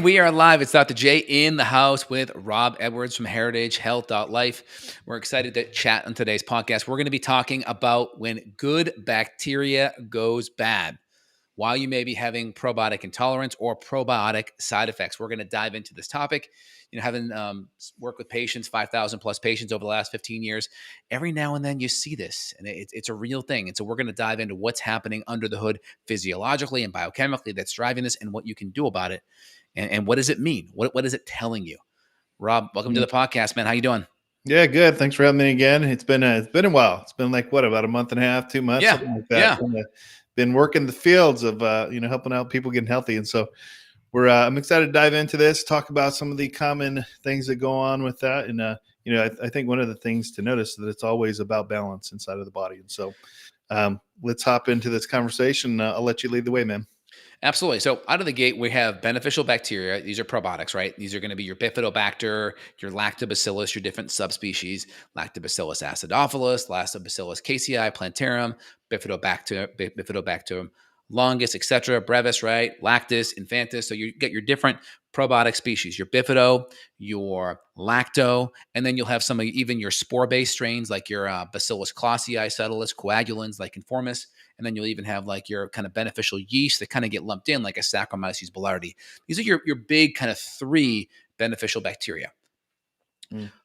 We are live. It's Dr. J in the house with Rob Edwards from Heritage Health Life. We're excited to chat on today's podcast. We're going to be talking about when good bacteria goes bad, why you may be having probiotic intolerance or probiotic side effects. We're going to dive into this topic. Having worked with patients, 5,000 plus patients over the last 15 years, every now and then you see this, and it's a real thing. And so we're going to dive into what's happening under the hood physiologically and biochemically that's driving this and what you can do about it. And what does it mean? What is it telling you? Rob, welcome to the podcast, man. How you doing? Yeah, good. Thanks for having me again. It's been a while. It's been like about a month and a half, 2 months, Yeah, something like that. yeah. Been working the fields of helping out people getting healthy, and so I'm excited to dive into this, talk about some of the common things that go on with that, and I think one of the things to notice is that it's always about balance inside of the body, and so let's hop into this conversation. I'll let you lead the way, man. Absolutely. So out of the gate, we have beneficial bacteria. These are probiotics, right? These are going to be your bifidobacter, your lactobacillus, your different subspecies, lactobacillus acidophilus, lactobacillus casei, plantarum, bifidobacterium longus, etc., brevis, right? Lactis, infantis. So you get your different probiotic species, your bifido, your lacto, and then you'll have some of even your spore-based strains like your Bacillus clausii, subtilis, coagulans like Conformis. And then you'll even have like your kind of beneficial yeast that kind of get lumped in like a Saccharomyces boulardii. These are your big kind of three beneficial bacteria.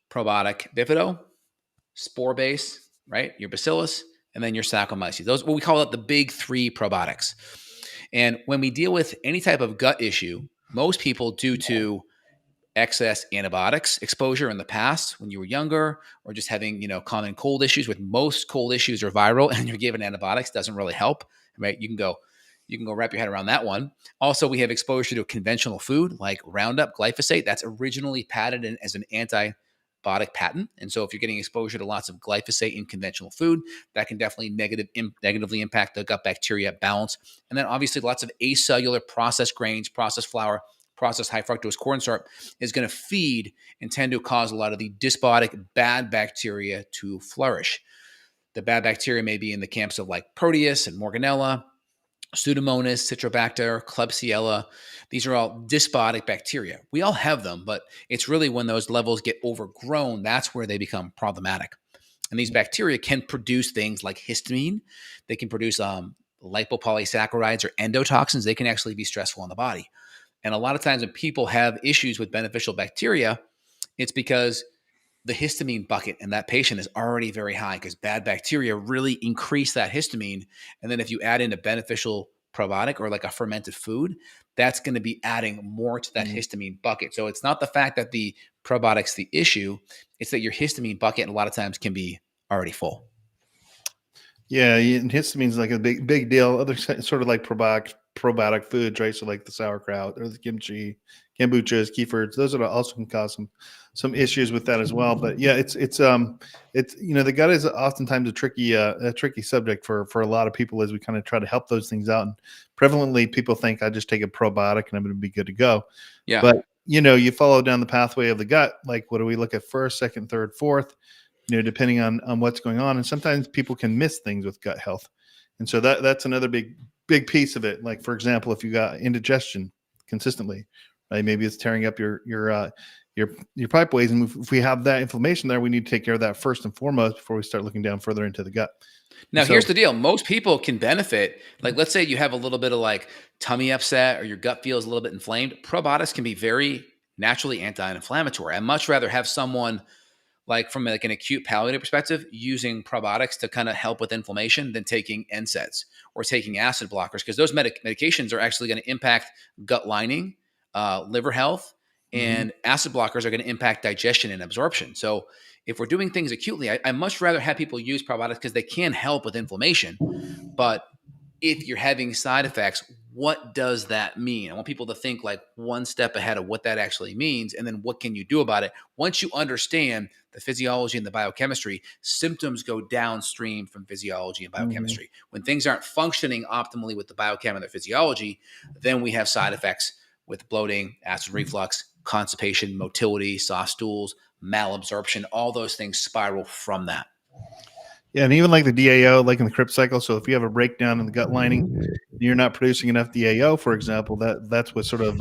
Probiotic bifido, spore base, right? Your bacillus, and then your Saccharomyces. Those, what we call it, the big three probiotics. And when we deal with any type of gut issue, most people, due to excess antibiotics exposure in the past when you were younger, or just having common cold issues, with most cold issues are viral and you're given antibiotics, doesn't really help, right? You can go wrap your head around that one. Also, we have exposure to conventional food like Roundup, glyphosate. That's originally patented as an antibiotic patent, and so if you're getting exposure to lots of glyphosate in conventional food, that can definitely negatively impact the gut bacteria balance. And then obviously lots of acellular processed grains, processed flour, processed high fructose corn syrup is going to feed and tend to cause a lot of the dysbiotic bad bacteria to flourish. The bad bacteria may be in the camps of like Proteus and Morganella, Pseudomonas, Citrobacter, Klebsiella. These are all dysbiotic bacteria. We all have them, but it's really when those levels get overgrown, that's where they become problematic. And these bacteria can produce things like histamine. They can produce lipopolysaccharides or endotoxins. They can actually be stressful on the body. And a lot of times when people have issues with beneficial bacteria, it's because the histamine bucket in that patient is already very high, because bad bacteria really increase that histamine. And then if you add in a beneficial probiotic or like a fermented food, that's going to be adding more to that histamine bucket. So it's not the fact that the probiotic's the issue, it's that your histamine bucket a lot of times can be already full. Yeah, and histamine is like a big deal. Other sort of like probiotic foods, right? So like the sauerkraut or the kimchi, kombuchas, kefirs, those are also can cause some issues with that as well. But yeah, it's the gut is oftentimes a tricky subject for a lot of people as we kind of try to help those things out. And prevalently, people think I just take a probiotic and I'm going to be good to go. Yeah. But you follow down the pathway of the gut. Like, what do we look at first, second, third, fourth? Depending on what's going on. And sometimes people can miss things with gut health. And so that's another big piece of it. Like, for example, if you got indigestion consistently, right? Maybe it's tearing up your pipeways. And if we have that inflammation there, we need to take care of that first and foremost before we start looking down further into the gut. Now, here's the deal. Most people can benefit. Like, let's say you have a little bit of like tummy upset or your gut feels a little bit inflamed. Probiotics can be very naturally anti-inflammatory. I'd much rather have someone, like from like an acute palliative perspective, using probiotics to kind of help with inflammation than taking NSAIDs or taking acid blockers, because those medications are actually going to impact gut lining, liver health, and acid blockers are going to impact digestion and absorption. So if we're doing things acutely, I much rather have people use probiotics because they can help with inflammation. But if you're having side effects, what does that mean? I want people to think like one step ahead of what that actually means, and then what can you do about it? Once you understand the physiology and the biochemistry, symptoms go downstream from physiology and biochemistry. When things aren't functioning optimally with the biochem and the physiology, then we have side effects with bloating, acid reflux, constipation, motility, soft stools, malabsorption. All those things spiral from that. Yeah, and even like the DAO, like in the Krebs cycle. So if you have a breakdown in the gut lining, you're not producing enough DAO, for example. That's what sort of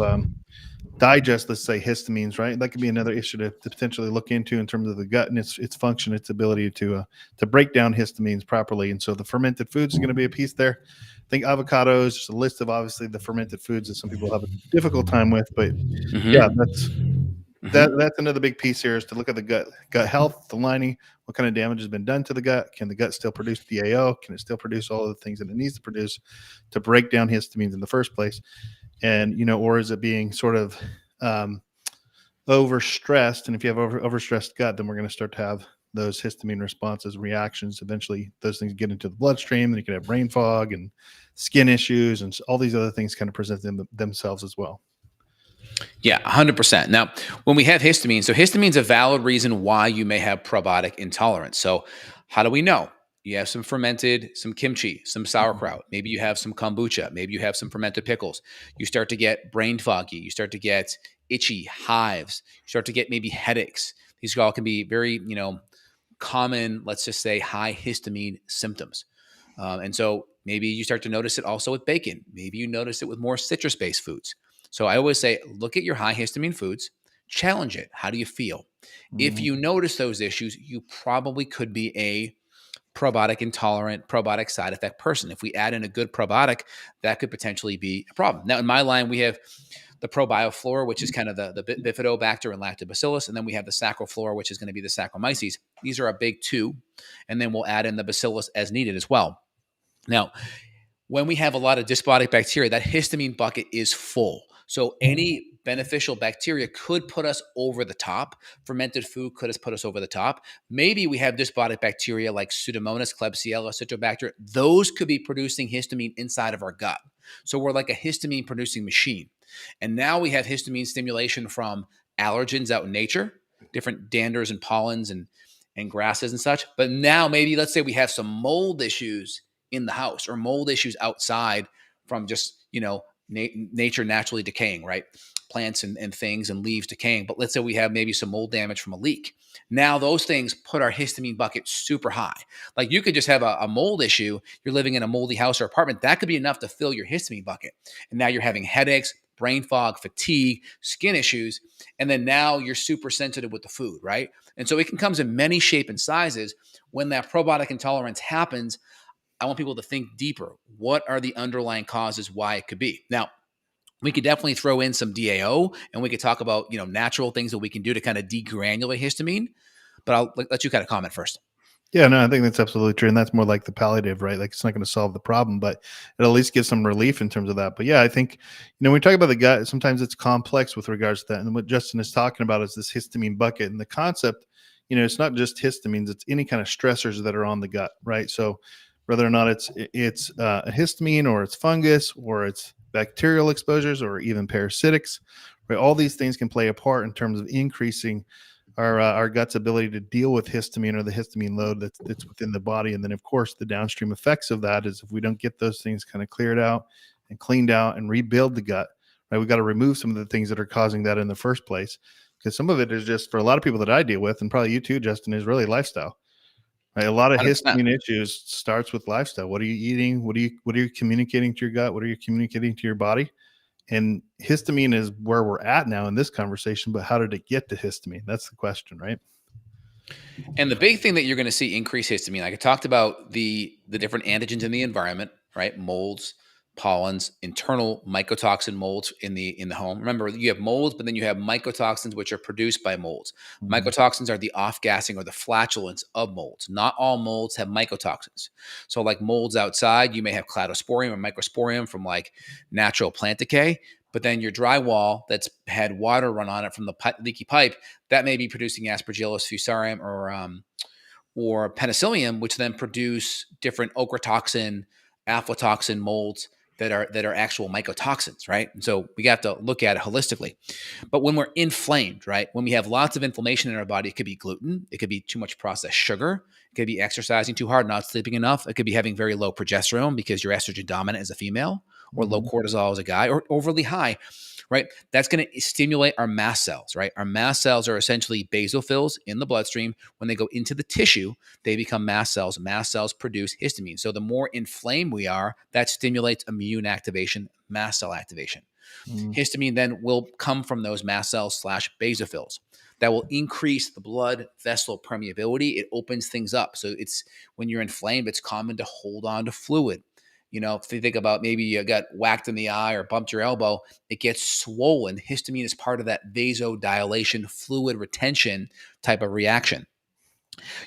digest, let's say, histamines, right? That could be another issue to potentially look into in terms of the gut and its function, its ability to break down histamines properly. And so the fermented foods is going to be a piece there. I think avocados, just a list of obviously the fermented foods that some people have a difficult time with, but yeah, Hmm. that's another big piece here is to look at the gut health, the lining, what kind of damage has been done to the gut. Can the gut still produce DAO? Can it still produce all of the things that it needs to produce to break down histamines in the first place? And or is it being sort of um, overstressed? And if you have overstressed gut, then we're going to start to have those histamine responses, reactions. Eventually, those things get into the bloodstream. Then you can have brain fog and skin issues, and all these other things kind of present themselves as well. Yeah, 100%. Now, when we have histamine, so histamine is a valid reason why you may have probiotic intolerance. So, how do we know? You have some fermented, some kimchi, some sauerkraut. Maybe you have some kombucha. Maybe you have some fermented pickles. You start to get brain foggy. You start to get itchy, hives. You start to get maybe headaches. These all can be very, common, let's just say, high histamine symptoms. And so maybe you start to notice it also with bacon. Maybe you notice it with more citrus based foods. So I always say, look at your high histamine foods, challenge it. How do you feel? If Mhm. you notice those issues, you probably could be a probiotic intolerant, probiotic side effect person. If we add in a good probiotic, that could potentially be a problem. Now, in my line, we have the Flora, which is kind of the bifidobacter and lactobacillus, and then we have the Flora, which is going to be the Saccharomyces. These are a big two, and then we'll add in the bacillus as needed as well. Now, when we have a lot of dysbiotic bacteria, that histamine bucket is full. So any beneficial bacteria could put us over the top. Fermented food could have put us over the top. Maybe we have dysbiotic bacteria like Pseudomonas, Klebsiella, Citrobacter. Those could be producing histamine inside of our gut. So we're like a histamine producing machine. And now we have histamine stimulation from allergens out in nature, different danders and pollens and grasses and such. But now maybe let's say we have some mold issues in the house or mold issues outside from just nature naturally decaying, right? Plants and things and leaves decaying. But let's say we have maybe some mold damage from a leak. Now those things put our histamine bucket super high. Like you could just have a mold issue. You're living in a moldy house or apartment. That could be enough to fill your histamine bucket. And now you're having headaches, brain fog, fatigue, skin issues. And then now you're super sensitive with the food, right? And so it can come in many shape and sizes. When that probiotic intolerance happens, I want people to think deeper. What are the underlying causes why it could be? Now, we could definitely throw in some DAO and we could talk about, natural things that we can do to kind of degranulate histamine, but I'll let you kind of comment first. Yeah, no, I think that's absolutely true, and that's more like the palliative, right? Like it's not going to solve the problem, but it at least gives some relief in terms of that. But yeah, I think when we talk about the gut, sometimes it's complex with regards to that. And what Justin is talking about is this histamine bucket, and the concept, it's not just histamines; it's any kind of stressors that are on the gut, right? So whether or not it's a histamine or it's fungus or it's bacterial exposures or even parasitics, right? All these things can play a part in terms of increasing our gut's ability to deal with histamine or the histamine load that's within the body. And then, of course, the downstream effects of that is if we don't get those things kind of cleared out and cleaned out and rebuild the gut, right? We've got to remove some of the things that are causing that in the first place. Because some of it is just for a lot of people that I deal with, and probably you too, Justin, is really lifestyle. Right? A lot of 100%. histamine issues starts with lifestyle. What are you eating? What are you communicating to your gut? What are you communicating to your body? And histamine is where we're at now in this conversation, but how did it get to histamine? That's the question, right? And the big thing that you're going to see increase histamine, like I talked about the different antigens in the environment, right? Molds, pollens, internal mycotoxin molds in the home. Remember, you have molds, but then you have mycotoxins which are produced by molds. Mhm. Mycotoxins are the off-gassing or the flatulence of molds. Not all molds have mycotoxins. So, like molds outside, you may have cladosporium or microsporium from like natural plant decay. But then your drywall that's had water run on it from the leaky pipe that may be producing Aspergillus fusarium or penicillium, which then produce different ochratoxin, aflatoxin molds that are actual mycotoxins, right? And so we have to look at it holistically. But when we're inflamed, right, when we have lots of inflammation in our body, it could be gluten, it could be too much processed sugar, it could be exercising too hard, not sleeping enough, it could be having very low progesterone because you're estrogen dominant as a female, or low Mhm. cortisol as a guy, or overly high, right? That's going to stimulate our mast cells, right? Our mast cells are essentially basophils in the bloodstream. When they go into the tissue, they become mast cells. Mast cells produce histamine. So the more inflamed we are, that stimulates immune activation, mast cell activation. Mm, Histamine then will come from those mast cells slash basophils. That will increase the blood vessel permeability. It opens things up. So it's when you're inflamed, it's common to hold on to fluid. If you think about maybe you got whacked in the eye or bumped your elbow, it gets swollen. Histamine is part of that vasodilation, fluid retention type of reaction.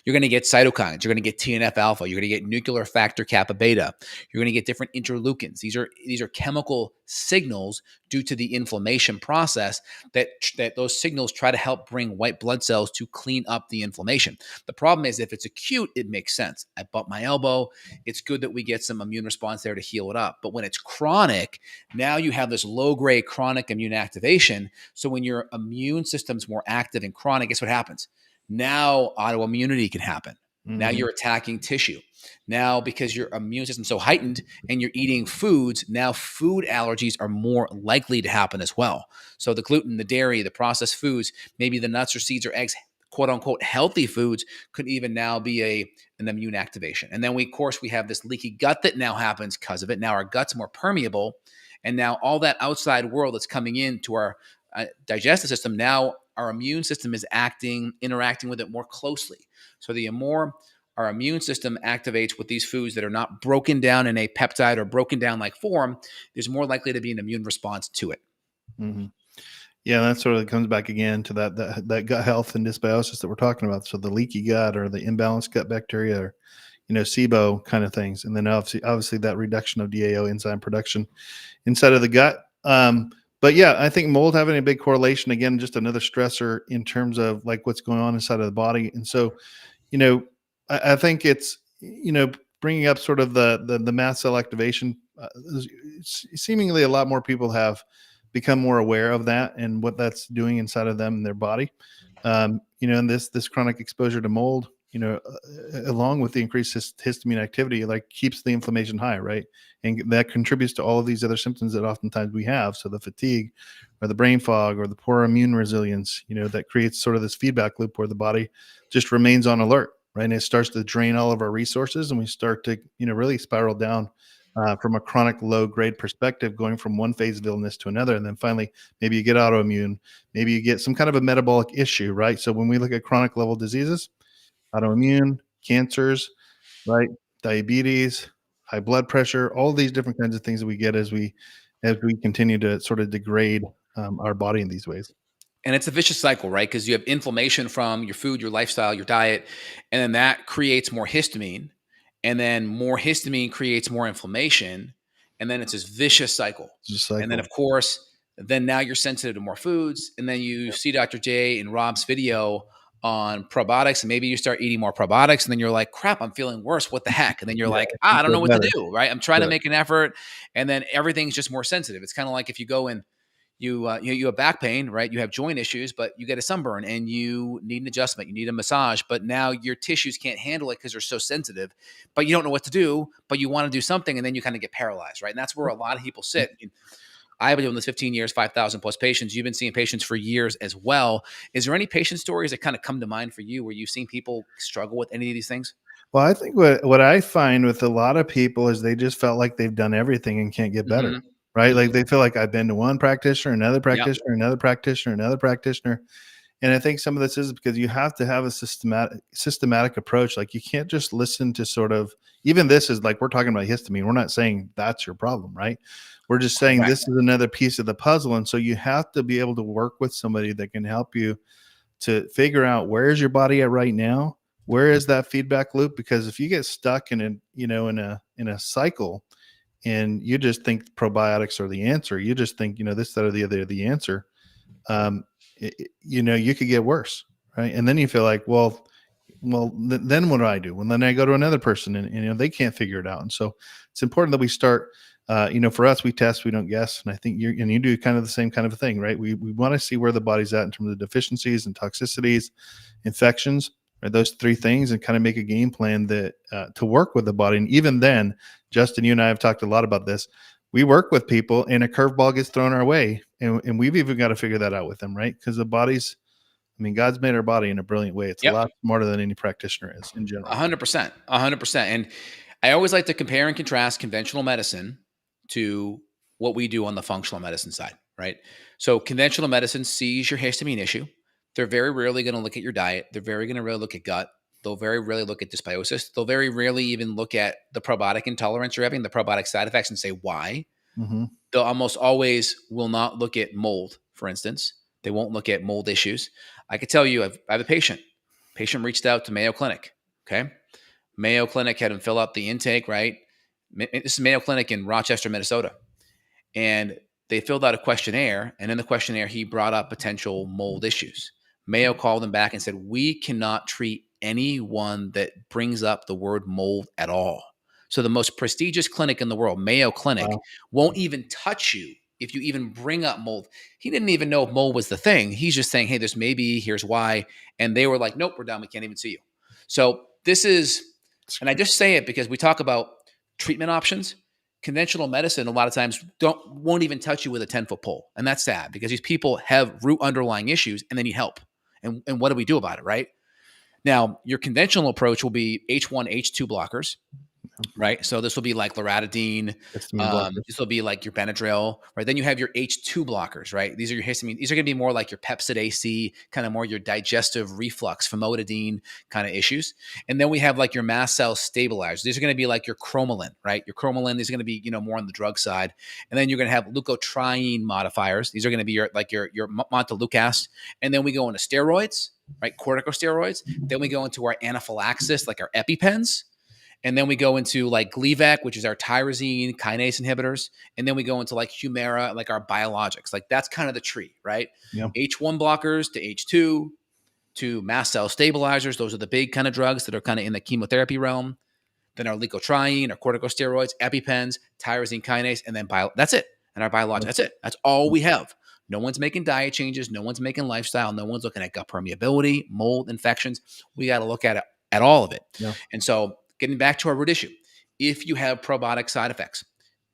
You're going to get cytokines. You're going to get TNF alpha. You're going to get nuclear factor kappa beta. You're going to get different interleukins. These are chemical signals due to the inflammation process that those signals try to help bring white blood cells to clean up the inflammation. The problem is if it's acute, it makes sense. I bumped my elbow. It's good that we get some immune response there to heal it up. But when it's chronic, now you have this low-grade chronic immune activation. So when your immune system's more active and chronic, guess what happens? Now autoimmunity can happen. Now mhm, you're attacking tissue. Now, because your immune system's so heightened and you're eating foods, now food allergies are more likely to happen as well. So the gluten, the dairy, the processed foods, maybe the nuts or seeds or eggs, quote unquote healthy foods could even now be an immune activation. And then of course we have this leaky gut that now happens because of it. Now our gut's more permeable, and now all that outside world that's coming into our digestive system, now our immune system is interacting with it more closely. So the more our immune system activates with these foods that are not broken down in a peptide or broken down like form, there's more likely to be an immune response to it. mhm. Yeah, that sort of comes back again to that gut health and dysbiosis that we're talking about. So the leaky gut or the imbalanced gut bacteria or SIBO kind of things, and then obviously that reduction of DAO enzyme production inside of the gut. But yeah, I think mold having a big correlation, again, just another stressor in terms of like what's going on inside of the body. And so, you know, I think it's, bringing up sort of the mast cell activation. Seemingly a lot more people have become more aware of that and what that's doing inside of them and their body. And this chronic exposure to mold, along with the increased histamine activity, like keeps the inflammation high, right? And that contributes to all of these other symptoms that oftentimes we have. So the fatigue or the brain fog or the poor immune resilience, that creates sort of this feedback loop where the body just remains on alert, right? And it starts to drain all of our resources, and we start to, really spiral down from a chronic low grade perspective, going from one phase of illness to another. And then finally, maybe you get autoimmune, maybe you get some kind of a metabolic issue, right? So when we look at chronic level diseases, autoimmune, cancers, right? Diabetes, high blood pressure, all these different kinds of things that we get as we continue to sort of degrade our body in these ways. And it's a vicious cycle, right? Because you have inflammation from your food, your lifestyle, your diet, and then that creates more histamine. And then more histamine creates more inflammation. And then it's this vicious cycle. It's a And then, cycle. of course, then now you're sensitive to more foods. And then you see Dr. J and Rob's video on probiotics, and maybe you start eating more probiotics, and then you're like, crap, I'm feeling worse. What the heck? And then you're Yeah, like, you I don't feel know what to better. do, right? I'm trying to Yeah. make an effort. And then everything's just more sensitive. It's kind of like if you go and you have back pain, right? You have joint issues, but you get a sunburn and you need an adjustment. You need a massage, but now your tissues can't handle it because they're so sensitive. But you don't know what to do. But you want to do something, and then you kind of get paralyzed, right? And that's where a lot of people sit. I mean, I've been doing this 15 years, 5,000 plus patients. You've been seeing patients for years as well. Is there any patient stories that kind of come to mind for you where you've seen people struggle with any of these things? Well, I think what I find with a lot of people is they just felt like they've done everything and can't get better, Hmm. right? Like Hmm. they feel like I've been to one practitioner, another Yep. practitioner, another practitioner, another practitioner. And I think some of this is because you have to have a systematic approach. Like you can't just listen to sort of, even this is like we're talking about histamine. We're not saying that's your problem, right? We're just saying Correct. this is another piece of the puzzle. And so you have to be able to work with somebody that can help you to figure out where is your body at right now, where is that feedback loop, because if you get stuck in a cycle and you just think probiotics are the answer, you just think this, that, or the other the answer, um you could get worse, right? And then you feel like, then what do I do? Well, then I go to another person, and they can't figure it out. And so it's important that we start. For us, we test, we don't guess. And I think you do kind of the same kind of a thing, right? We want to see where the body's at in terms of deficiencies and toxicities, infections, right? Those three things, and kind of make a game plan that to work with the body. And even then, Justin, you and I have talked a lot about this. We work with people, and a curveball gets thrown our way, And we've even got to figure that out with them, right? Because the body's, I mean, God's made our body in a brilliant way. It's a Yep. lot smarter than any practitioner is in general. 100%. 100%. And I always like to compare and contrast conventional medicine to what we do on the functional medicine side, right? So conventional medicine sees your histamine issue. They're very rarely going to look at your diet. They're very going to really look at gut. They'll very rarely look at dysbiosis. They'll very rarely even look at the probiotic intolerance you're having, the probiotic side effects, and say why. Hmm. They'll almost always will not look at mold, for instance. They won't look at mold issues. I could tell you, I have a patient. Patient reached out to Mayo Clinic. Okay. Mayo Clinic had him fill out the intake, right? This is Mayo Clinic in Rochester, Minnesota. And they filled out a questionnaire. And in the questionnaire, he brought up potential mold issues. Mayo called him back and said, we cannot treat anyone that brings up the word mold at all. So the most prestigious clinic in the world, Mayo Clinic, Wow. won't even touch you if you even bring up mold. He didn't even know if mold was the thing. He's just saying, hey, there's maybe, here's why. And they were like, nope, we're done. We can't even see you. So this is, and I just say it because we talk about treatment options. Conventional medicine a lot of times won't even touch you with a 10-foot pole. And that's sad because these people have root underlying issues and they need help. And what do we do about it, right? Now, your conventional approach will be H1, H2 blockers, right? So this will be like loratadine. Histamine blockers. This will be like your Benadryl, right? Then you have your H2 blockers, right? These are your histamine. These are going to be more like your Pepcid AC, kind of more your digestive reflux, famotidine kind of issues. And then we have like your mast cell stabilizers. These are going to be like your cromolyn, right? Your cromolyn. These are going to be more on the drug side. And then you're going to have leukotriene modifiers. These are going to be your montelukast. And then we go into steroids, right? Corticosteroids. Then we go into our anaphylaxis, like our EpiPens. And then we go into like Gleevec, which is our tyrosine kinase inhibitors. And then we go into like Humira, like our biologics. Like that's kind of the tree, right? Yeah. H1 blockers to H2 to mast cell stabilizers. Those are the big kind of drugs that are kind of in the chemotherapy realm. Then our leukotriene, our corticosteroids, EpiPens, tyrosine kinase, and then that's it. And our biologics. That's it. That's all we have. No one's making diet changes. No one's making lifestyle. No one's looking at gut permeability, mold, infections. We got to look at it, at all of it. Yeah. And so getting back to our root issue, if you have probiotic side effects,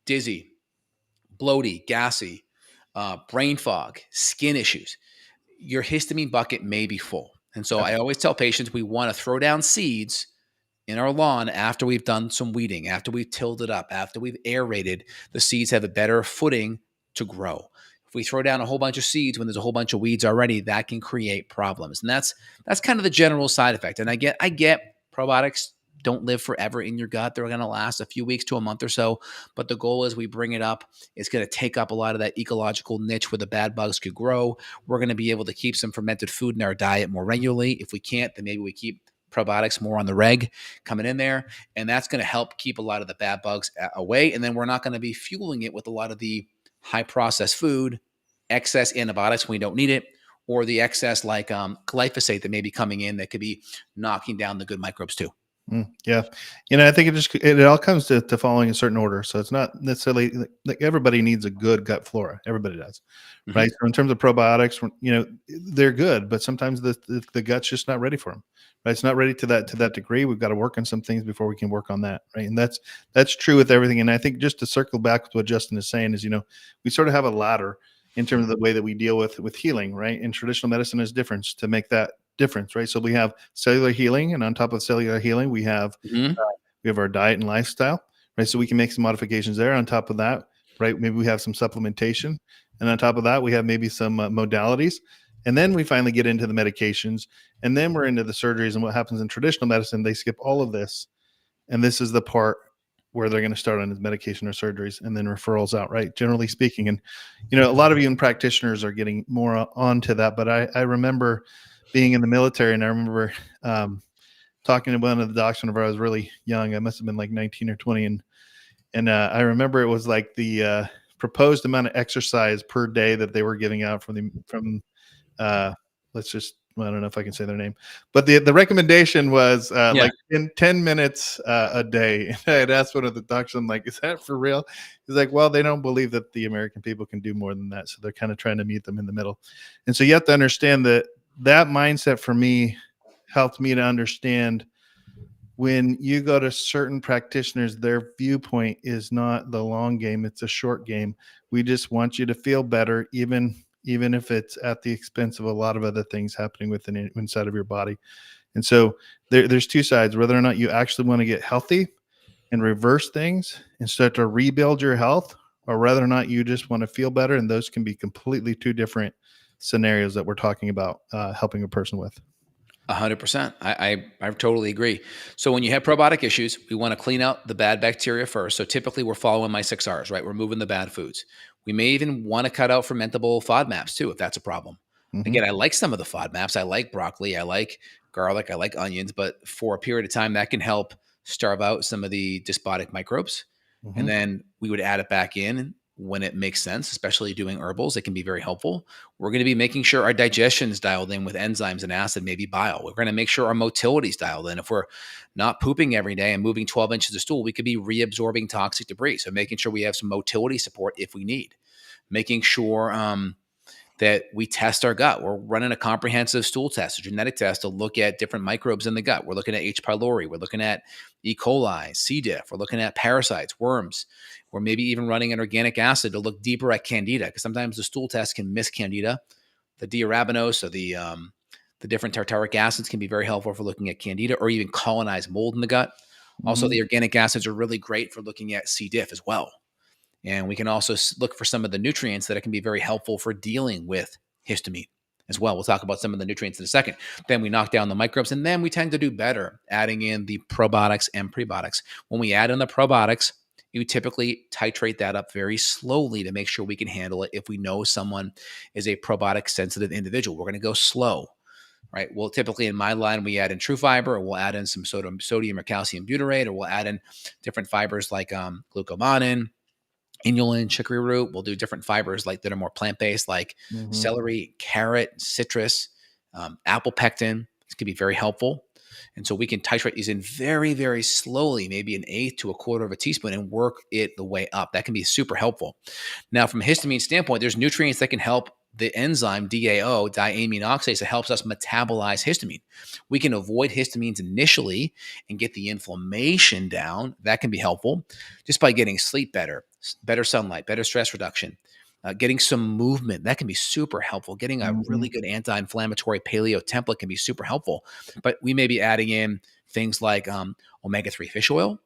dizzy, bloaty, gassy, brain fog, skin issues, your histamine bucket may be full. And so Yeah. I always tell patients we want to throw down seeds in our lawn after we've done some weeding, after we've tilled it up, after we've aerated. The seeds have a better footing to grow. If we throw down a whole bunch of seeds when there's a whole bunch of weeds already, that can create problems. And that's kind of the general side effect. And I get probiotics don't live forever in your gut. They're going to last a few weeks to a month or so. But the goal is we bring it up. It's going to take up a lot of that ecological niche where the bad bugs could grow. We're going to be able to keep some fermented food in our diet more regularly. If we can't, then maybe we keep probiotics more on the reg coming in there. And that's going to help keep a lot of the bad bugs away. And then we're not going to be fueling it with a lot of the high processed food, excess antibiotics when we don't need it, or the excess like glyphosate that may be coming in that could be knocking down the good microbes too. Yeah. I think it all comes to following a certain order. So it's not necessarily like everybody needs a good gut flora. Everybody does. Mhm. Right. So in terms of probiotics, they're good, but sometimes the gut's just not ready for them. Right. It's not ready to that degree. We've got to work on some things before we can work on that. Right. And that's true with everything. And I think just to circle back with what Justin is saying is, we sort of have a ladder in terms of the way that we deal with healing. Right. And traditional medicine is different to make that difference, right? So we have cellular healing, and on top of cellular healing, we have our diet and lifestyle, right? So we can make some modifications there. On top of that, right, maybe we have some supplementation, and on top of that, we have maybe some modalities, and then we finally get into the medications, and then we're into the surgeries. And what happens in traditional medicine, they skip all of this, and this is the part where they're going to start on his medication or surgeries, and then referrals out, right? Generally speaking, and a lot of you practitioners are getting more onto that, but I remember being in the military, and I remember talking to one of the docs whenever I was really young. I must have been like 19 or 20, and I remember it was like the proposed amount of exercise per day that they were giving out from let's just, well, I don't know if I can say their name, but the recommendation was like in 10 minutes a day. And I had asked one of the doctors, I'm like, is that for real? He's like, well, they don't believe that the American people can do more than that. So they're kind of trying to meet them in the middle. And so you have to understand that mindset for me helped me to understand when you go to certain practitioners, their viewpoint is not the long game, it's a short game. We just want you to feel better, even if it's at the expense of a lot of other things happening within inside of your body. And so there's two sides, whether or not you actually want to get healthy and reverse things and start to rebuild your health, or whether or not you just want to feel better. And those can be completely two different scenarios that we're talking about helping a person with. 100%. I totally agree. So when you have probiotic issues, we want to clean out the bad bacteria first. So typically we're following my 6 R's, right? We're moving the bad foods. We may even want to cut out fermentable FODMAPs too, if that's a problem. Again, Hmm. I like some of the FODMAPs. I like broccoli. I like garlic. I like onions. But for a period of time, that can help starve out some of the despotic microbes. And Hmm. then we would add it back in when it makes sense, especially doing herbals. It can be very helpful. We're going to be making sure our digestion is dialed in with enzymes and acid, maybe bile. We're going to make sure our motility is dialed in. If we're not pooping every day and moving 12 inches of stool, we could be reabsorbing toxic debris. So making sure we have some motility support if we need. Making sure that we test our gut. We're running a comprehensive stool test, a genetic test to look at different microbes in the gut. We're looking at H. pylori. We're looking at E. coli, C. diff. We're looking at parasites, worms. We're maybe even running an organic acid to look deeper at candida, because sometimes the stool test can miss candida. The diarabinose or the different tartaric acids can be very helpful for looking at candida or even colonized mold in the gut. Also, Hmm. the organic acids are really great for looking at C. diff as well. And we can also look for some of the nutrients that can be very helpful for dealing with histamine as well. We'll talk about some of the nutrients in a second. Then we knock down the microbes, and then we tend to do better adding in the probiotics and prebiotics. When we add in the probiotics, you typically titrate that up very slowly to make sure we can handle it. If we know someone is a probiotic sensitive individual, we're going to go slow, right? Well, typically in my line, we add in true fiber, or we'll add in some sodium or calcium butyrate, or we'll add in different fibers like glucomannan, inulin, chicory root. We'll do different fibers like that are more plant based, like Hmm. celery, carrot, citrus, apple pectin. This can be very helpful. And so we can titrate these in very, very slowly, maybe an eighth to a quarter of a teaspoon, and work it the way up. That can be super helpful. Now, from a histamine standpoint, there's nutrients that can help the enzyme DAO, diamine oxidase, that helps us metabolize histamine. We can avoid histamines initially and get the inflammation down. That can be helpful just by getting sleep better, better sunlight, better stress reduction, getting some movement. That can be super helpful. Getting a Hmm. really good anti-inflammatory paleo template can be super helpful. But we may be adding in things like omega-3 fish oil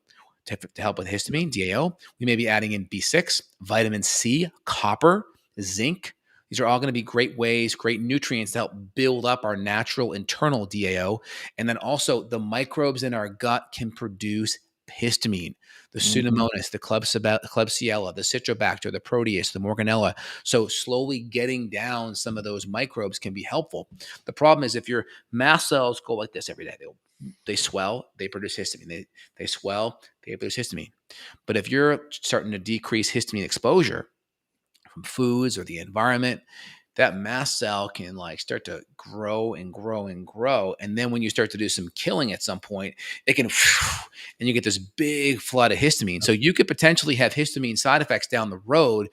to help with histamine, DAO. We may be adding in B6, vitamin C, copper, zinc. These are all going to be great ways, great nutrients to help build up our natural internal DAO. And then also the microbes in our gut can produce histamine, the Hmm. Pseudomonas, the Klebsiella, the Citrobacter, the Proteus, the Morganella. So slowly getting down some of those microbes can be helpful. The problem is if your mast cells go like this every day, they swell, they produce histamine. They swell, they produce histamine. But if you're starting to decrease histamine exposure from foods or the environment, that mast cell can like start to grow and grow and grow. And then when you start to do some killing at some point, it can, and you get this big flood of histamine. So you could potentially have histamine side effects down the road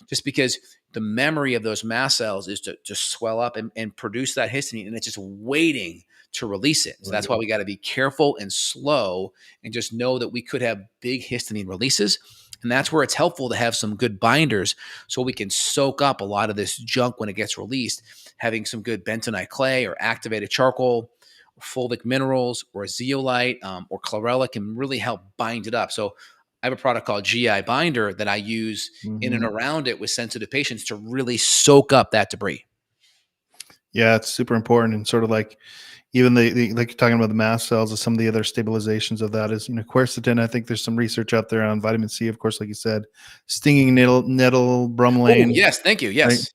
just because the memory of those mast cells is to just swell up and produce that histamine. And it's just waiting to release it. So that's why Right. we got to be careful and slow and just know that we could have big histamine releases. And that's where it's helpful to have some good binders so we can soak up a lot of this junk when it gets released. Having some good bentonite clay or activated charcoal, or fulvic minerals, or zeolite, or chlorella can really help bind it up. So I have a product called GI Binder that I use in and Hmm. around it with sensitive patients to really soak up that debris. Yeah, it's super important. And sort of like even the like you're talking about the mast cells and some of the other stabilizations of that is, quercetin. I think there's some research out there on vitamin C, of course, like you said, stinging nettle, Oh, bromelain, yes. Thank you. right? Yes.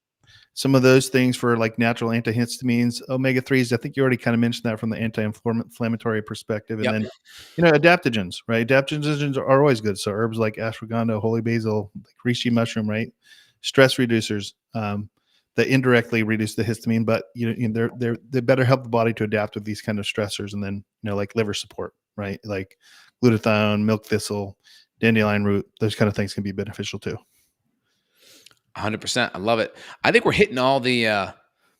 Some of those things for like natural antihistamines, omega 3s. I think you already kind of mentioned that from the anti-inflammatory perspective. And Yep. then, adaptogens, right? Adaptogens are always good. So herbs like ashwagandha, holy basil, like reishi mushroom, right? Stress reducers that indirectly reduce the histamine, but they better help the body to adapt with these kind of stressors. And then, like liver support, right? Like glutathione, milk thistle, dandelion root, those kind of things can be beneficial too. 100%. I love it. I think we're hitting all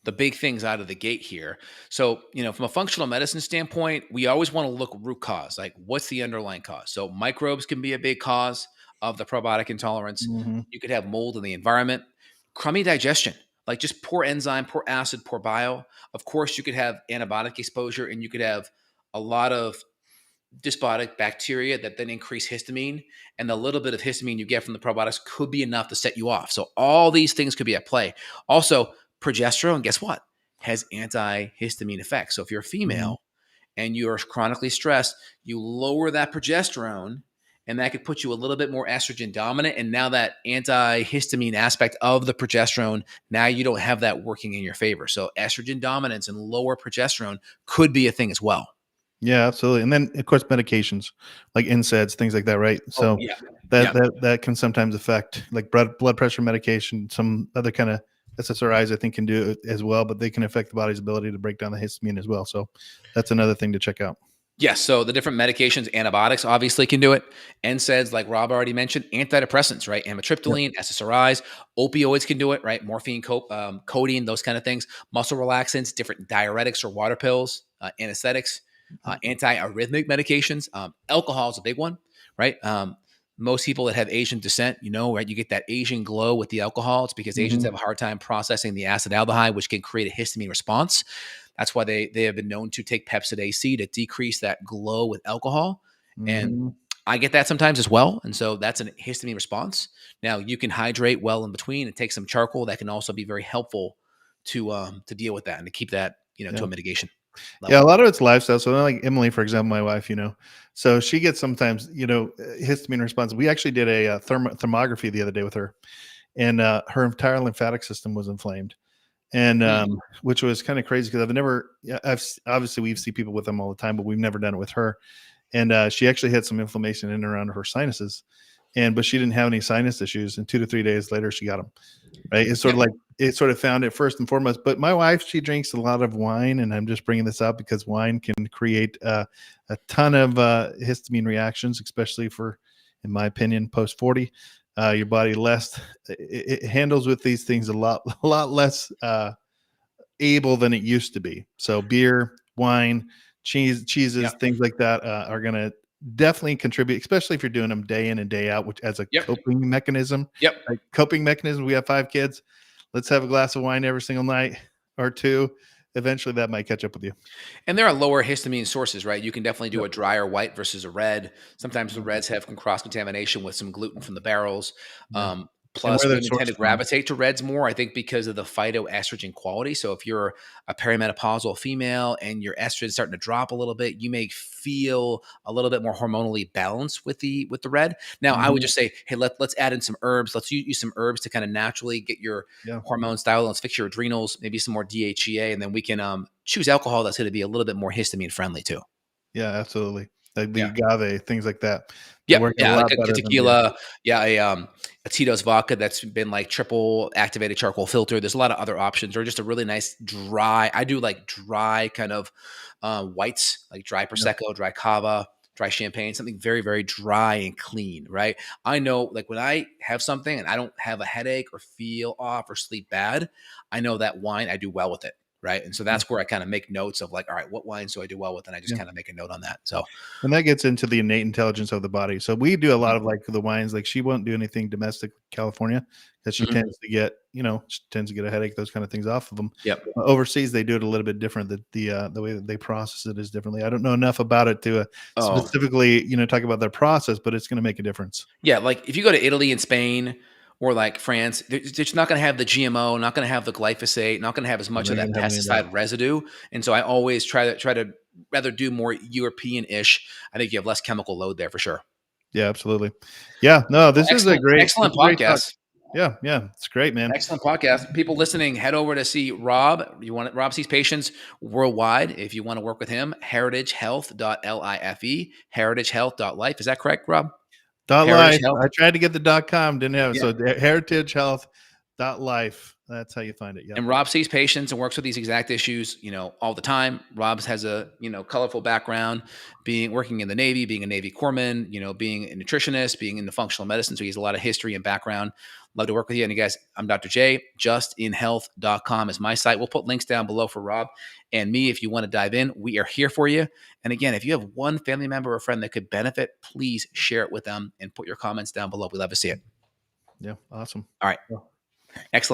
the big things out of the gate here. So, from a functional medicine standpoint, we always want to look root cause, like what's the underlying cause. So, microbes can be a big cause of the probiotic intolerance. Mhm. You could have mold in the environment, crummy digestion, like just poor enzyme, poor acid, poor bile. Of course, you could have antibiotic exposure, and you could have a lot of dysbiotic bacteria that then increase histamine, and the little bit of histamine you get from the probiotics could be enough to set you off. So all these things could be at play. Also, progesterone, guess what? Has antihistamine effects. So if you're a Mhm. female and you're chronically stressed, you lower that progesterone, and that could put you a little bit more estrogen dominant. And now that antihistamine aspect of the progesterone, now you don't have that working in your favor. So estrogen dominance and lower progesterone could be a thing as well. Yeah, absolutely. And then, of course, medications like NSAIDs, things like that, right? Oh, So yeah. that Yeah. that can sometimes affect like blood pressure medication. Some other kind of SSRIs, I think, can do it as well, but they can affect the body's ability to break down the histamine as well. So that's another thing to check out. Yes. So the different medications, antibiotics obviously can do it. NSAIDs, like Rob already mentioned, antidepressants, right? Yep. Amitriptyline, SSRIs, opioids can do it, right? Morphine, codeine, those kind of things. Muscle relaxants, different diuretics or water pills, anesthetics, anti-arrhythmic medications. Alcohol is a big one, right? Most people that have Asian descent, right? You get that Asian glow with the alcohol. It's because Asians Mhm. have a hard time processing the acetaldehyde, which can create a histamine response. That's why they have been known to take Pepsid AC to decrease that glow with alcohol. And Mhm. I get that sometimes as well. And so that's a histamine response. Now you can hydrate well in between and take some charcoal. That can also be very helpful to deal with that and to keep that, to Yeah. a mitigation Yeah, a level. lot of it's lifestyle. So, like Emily, for example, my wife, so she gets sometimes, histamine response. We actually did a thermography the other day with her, and her entire lymphatic system was inflamed, and Hmm. which was kind of crazy because I've never, yeah, obviously we see people with them all the time, but we've never done it with her. And she actually had some inflammation in and around her sinuses, but she didn't have any sinus issues. And 2 to 3 days later, she got them. Right? It's sort Yeah. of like it sort of found it first and foremost. But my wife, she drinks a lot of wine, and I'm just bringing this up because wine can create a ton of histamine reactions, especially for, in my opinion, post 40. Your body it handles with these things a lot less able than it used to be. So beer, wine, Yeah. cheeses, things like that are going to definitely contribute, especially if you're doing them day in and day out, which as a Yep. coping mechanism. Yep. Like coping mechanism, we have 5 kids. Let's have a glass of wine every single night or two. Eventually, that might catch up with you. And there are lower histamine sources, right? You can definitely do Yep. a drier white versus a red. Sometimes the Mhm. reds have cross contamination with some gluten from the barrels. Yeah. And Plus, where they're women tend sourced to from. gravitate to reds more, I think, because of the phytoestrogen quality. So, if you're a perimenopausal female and your estrogen is starting to drop a little bit, you may feel a little bit more hormonally balanced with the red. Now, I would Mhm. just say, hey, let's add in some herbs. Let's use some herbs to kind of naturally get your Yeah. hormone style. Let's fix your adrenals, maybe some more DHEA, and then we can choose alcohol that's going to be a little bit more histamine friendly too. Yeah, absolutely. Like the Yeah. agave, things like that. They Yep. work a Yeah. Like lot a better than beer. tequila. Yeah. A Tito's vodka that's been like triple activated charcoal filter. There's a lot of other options, or just a really nice dry. I do like dry kind of whites, like dry Yeah. prosecco, dry cava, dry champagne, something very, very dry and clean. Right. I know, like when I have something and I don't have a headache or feel off or sleep bad, I know that wine I do well with it. Right. And so Yeah. that's where I kind of make notes of like, all right, what wines do I do well with? And I just Yeah. kind of make a note on that. So, And that gets into the innate intelligence of the body. So we do a mhm, lot of like the wines. Like she won't do anything domestic California because she mhm, tends to get, she tends to get a headache, those kind of things off of them. yep. Overseas, they do it a little bit different. The way that they process it is differently. I don't know enough about it to Oh, specifically, talk about their process, but it's going to make a difference. yeah, like if you go to Italy and Spain or like France, they're just not going to have the GMO, not going to have the glyphosate, not going to have as They're much of not that going to have any of that. pesticide residue. And so I always try to rather do more European-ish. I think you have less chemical load there for sure. Yeah, absolutely. Yeah, no, Well, excellent, this excellent is a great talk. podcast. Yeah, yeah, it's great, man. Excellent podcast. People listening, head over to see Rob. Rob sees patients worldwide. If you want to work with him, heritagehealth.life, heritagehealth.life. Is that correct, Rob? Dot Heritage life. Health. I tried to get the .com, didn't have it. Yeah. So heritagehealth.life. That's how you find it. Yep. And Rob sees patients and works with these exact issues, all the time. Rob's has a, colorful background, being working in the Navy, being a Navy corpsman, being a nutritionist, being in the functional medicine. So he has a lot of history and background. Love to work with you. And you guys, I'm Dr. J. Justinhealth.com is my site. We'll put links down below for Rob and me if you want to dive in. We are here for you. And again, if you have one family member or friend that could benefit, please share it with them and put your comments down below. We love to see it. Yeah. Awesome. All right. Well, Excellent.